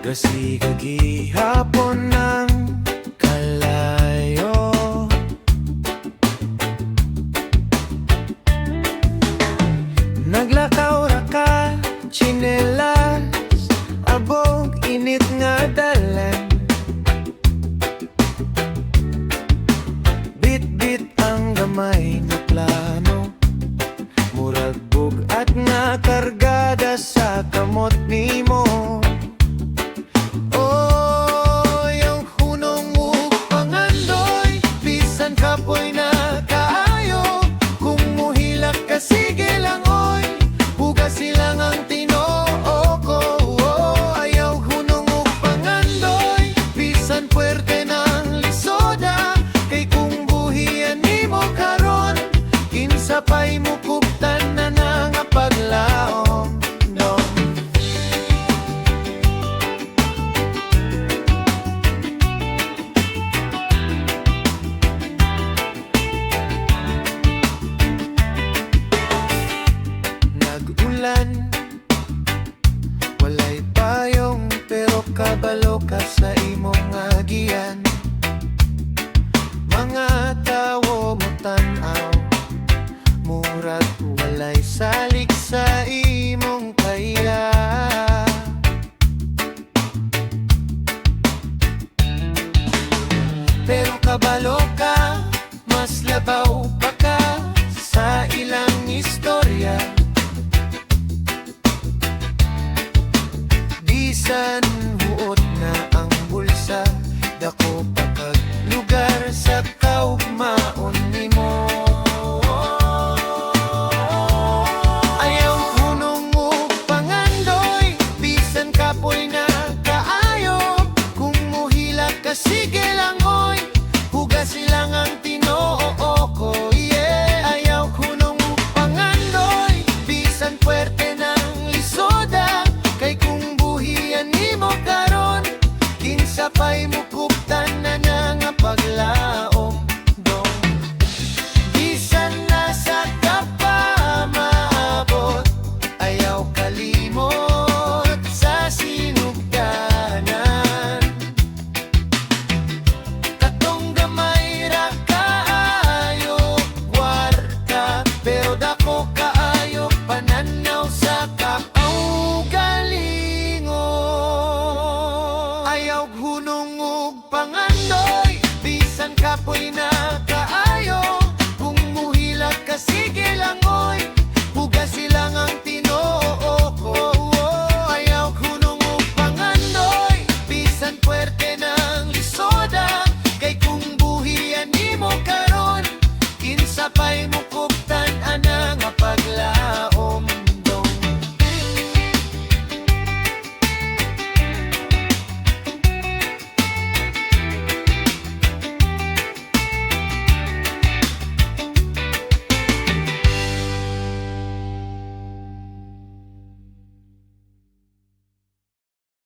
Kasi kagihapon ng kalayo. Naglakaw ra ka, tsinelas, abog init nga dalan. Bit-bit ang gamay na plano, murag bugat nga kargada sa kamot nimo. Kapoy na kaayo, kung muhilak ka sige lang oy, hugas silang ang tinoo ko. Ayaw hunong ug pangandoy, bisan puwerte ng lisoda, kay kung buhian nimo karon, kinsa pa'y mukuptan na nga paglaom. No. Walay payong pero kabalo ka sa imong agian. Mga tawo mo tan-aw, murag walay salik sa imong kaya. Pero kabalo ka, mas labaw pa ka sa ilang istorya. Bisan huot na ang bulsa, dako pa kag lugar sa kaugmaon nimo. Ayaw hunong ug pangandoy, bisan kapoy na kaayo, kung muhilak ka sige lang oy, hugas silang ang tinoo ko. Yeah, ayaw hunong ug pangandoy, bisan puwerte ng lisoda, kay kung nimo karon, kinsa pa'y mukuptan na nga paglaom. Dong bisan nasa ka pa maabot, ayaw kalimot sa sinugdanan. Katong gamay ra kaayo kwarta, pero dako kaayo pananaw sa ayaw hunong ug pangandoy, bisan kapoy na kaayo, kung muhilak ka sige lang